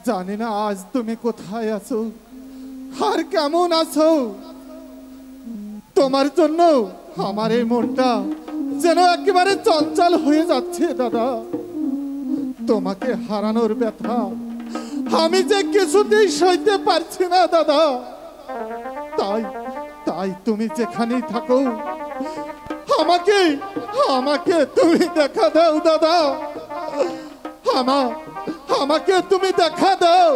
জানি না আজ তুমি কোথায় আছো আর কেমন আছো। তোমার জন্য আমার এই মনটা যেন একেবারে চঞ্চল হয়ে যাচ্ছে দাদা। তোমাকে হারানোর ব্যথা আমি যে কিছুতেই সইতে পারছি না দাদা। তাই তাই তুমি যেখানেই থাকো আমাকে আমাকে তুমি দেখা দাও দাদা। আমাকে তুমি দেখা দাও।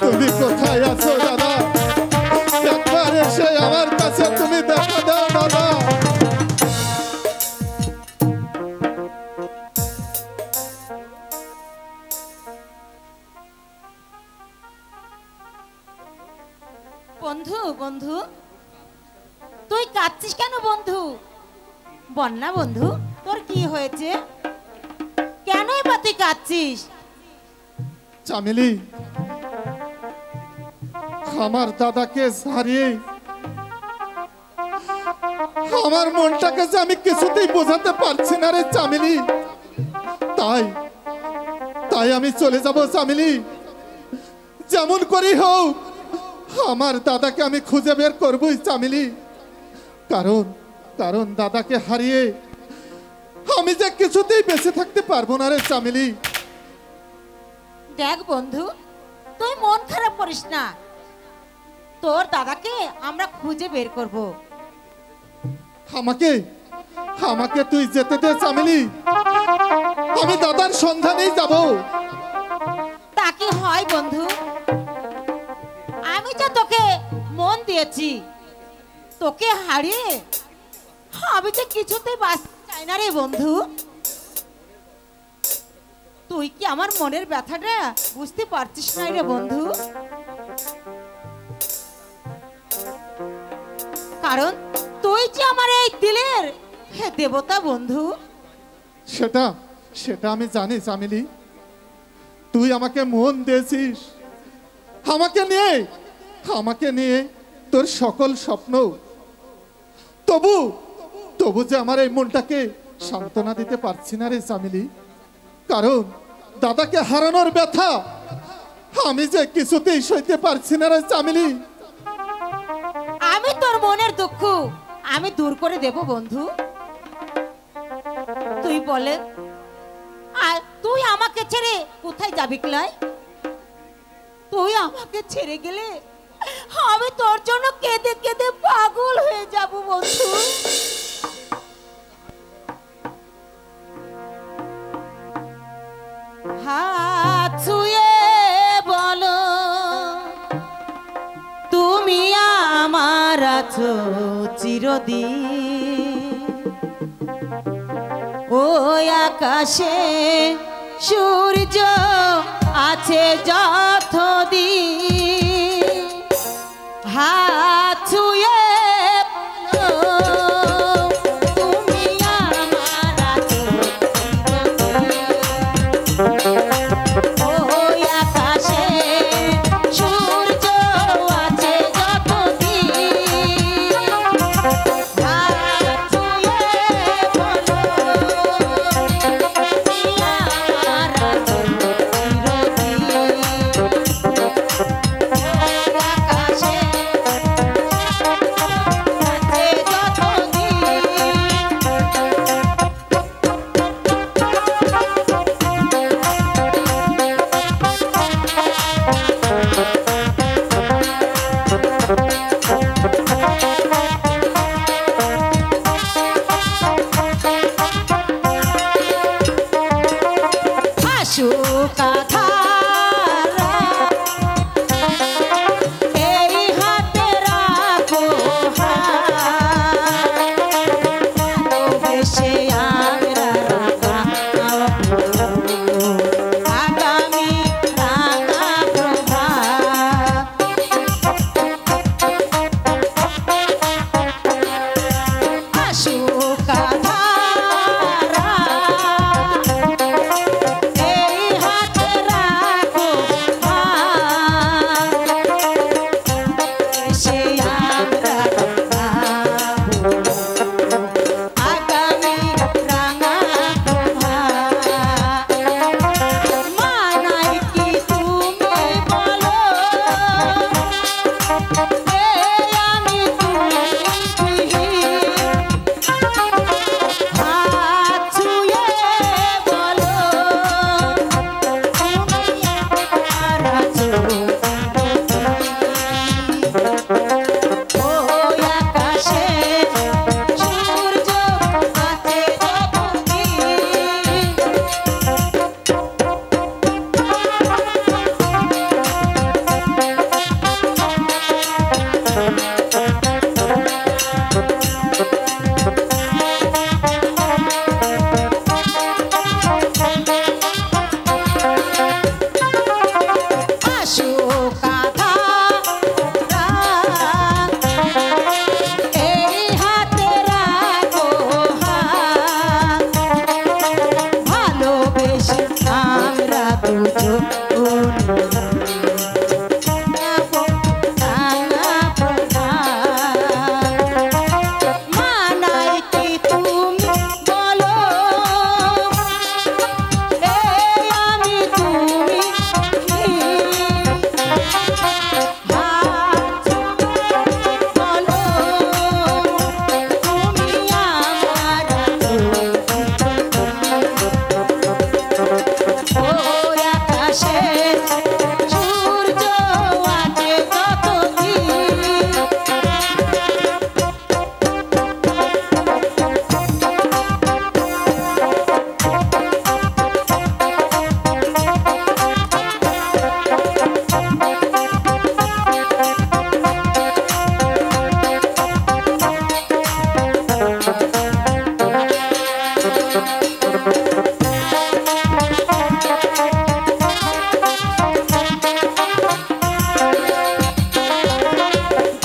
তুমি কোথায় আছো দাদা? একবার এসে আমার কাছে তুমি দেখা দাও দাদা। বন্ধু বন্ধু তুই কাঁদছিস কেন বন্ধু? বল না বন্ধু তোর কি হয়েছে, কেনই বা তুই কাঁদছিস? চামেলি, আমার দাদাকে হারিয়ে আমার মনটাকে যে আমি কিছুতেই বোঝাতে পারছি না রে চামেলি। তাই তাই আমি চলে যাব চামেলি। যেমন করেই হোক আমার দাদাকে আমি খুঁজে বের করবই চামেলি। কারণ কারণ দাদাকে হারিয়ে আমি যে কিছুতেই বেঁচে থাকতে পারবো না রে চামেলি। দেখ বন্ধু তুই মন খারাপ করিস না, তোর দাদাকে আমরা খুঁজে বের করব। আমাকে আমাকে তুই যেতে দে চামেলি, আমি দাদার সন্ধানেই যাব। তা কি হয় বন্ধু, আমি যে তোকে মন দিয়েছি, তোকে হারিয়ে আমি যে কিছুতেই বাঁচতে চাই না রে বন্ধু। তুই কি আমার মনের ব্যথাটা বুঝতে পারছিস না রে বন্ধু? কারণ তুই যে আমার এই দিলের দেবতা বন্ধু। সেটা সেটা আমি জানি চামেলি। তুই আমাকে মন দিয়েছিস, আমাকে নিয়ে তোর সকল স্বপ্ন। তবু তবু যে আমার এই মনটাকে সান্ত্বনা দিতে পারছি না রে চামেলি। কারণ দাদাকে হারানোর ব্যথা আমি যে কিছুতেই সইতে পারছি না রে চামেলি। আমি তোর মনের দুঃখ আমি দূর করে দেব বন্ধু। তুই বলে আর তুই আমাকে ছেড়ে কোথায় যাবি ক্লাই? তুই আমাকে ছেড়ে গেলে আমি তোর জন্য কেঁদে কেঁদে পাগল হয়ে যাব বন্ধু। হাত ছুঁয়ে বলো তুমি আমার আছো চিরদিন, ওই আকাশে সূর্য আছে যতদিন। হাত ছুঁয়ে তুমি আমার আছো চিরদিন, ওই আকাশে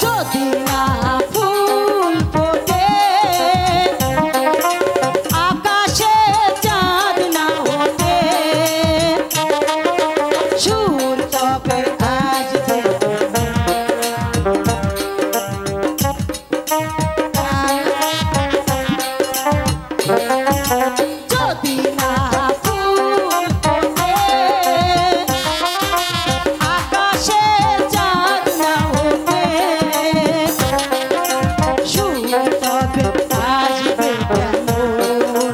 যদি না ফুল ফোটে, আকাশে চাঁদ না ওঠে, সুর তবে আসবে। যদি না ফুল ফোটে, আকাশে চাঁদ না ওঠে, সুর তবে আসবে কেমন?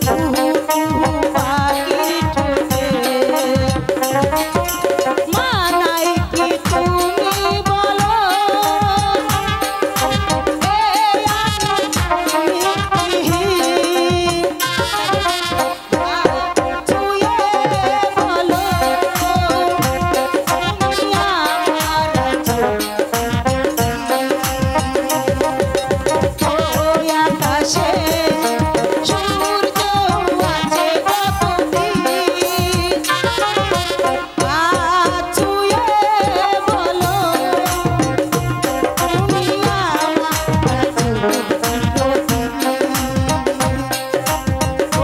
কুহু কুহু পাখির ঠোঁটে। মানাই কি তুমি বলো, এই আমি ছুঁয়ে বলো, তুমি আমার ওই আকাশে সূর্য আছে কতদিন, ছুঁয়ে বলো, তুমি আমার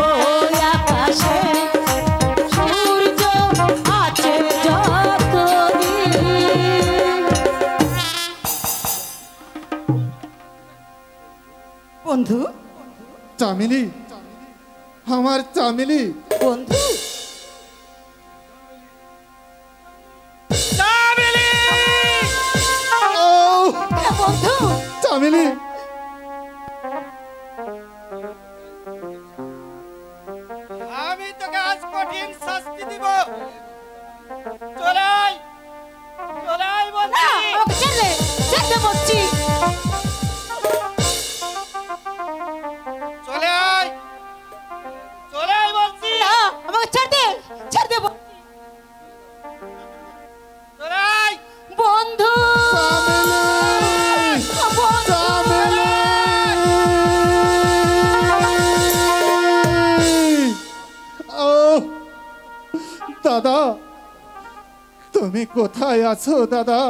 ওই আকাশে সূর্য আছে যতদিন। বন্ধু, চামেলি, আমার চামেলি। বন্ধু, ও বন্ধু, চামেলি, আমি তোকে আজ কঠিন শাস্তি দিব। চলাই চলাই না, বলছি। আমাকে ছেড়ে যেতে বলছি। চলে আয় চলে আয় বলছি। না, আমাকে ছেড়ে দে, ছেড়ে দে বলছি। চলে আয়। বন্ধু, বন্ধু, ও দাদা, তুমি কোথায় আছো দাদা?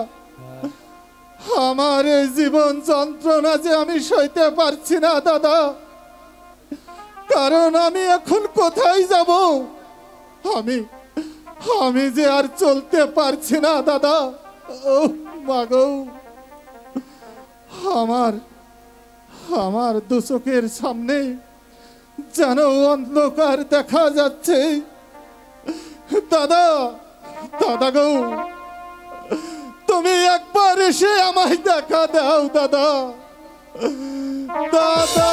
আমার এই জীবন যন্ত্রণা যে আমি সইতে পারছি না দাদা, কারণ আমি এখন কোথায় যাব? আমি আমি যে আর চলতে পারছি না দাদা। ও মাগো, আমার আমার দু চোখের সামনে যেন অন্ধকার দেখা যাচ্ছে দাদা। দাদা গো, তুমি একবার এসে আমায় দেখা দাও দাদা। দাদা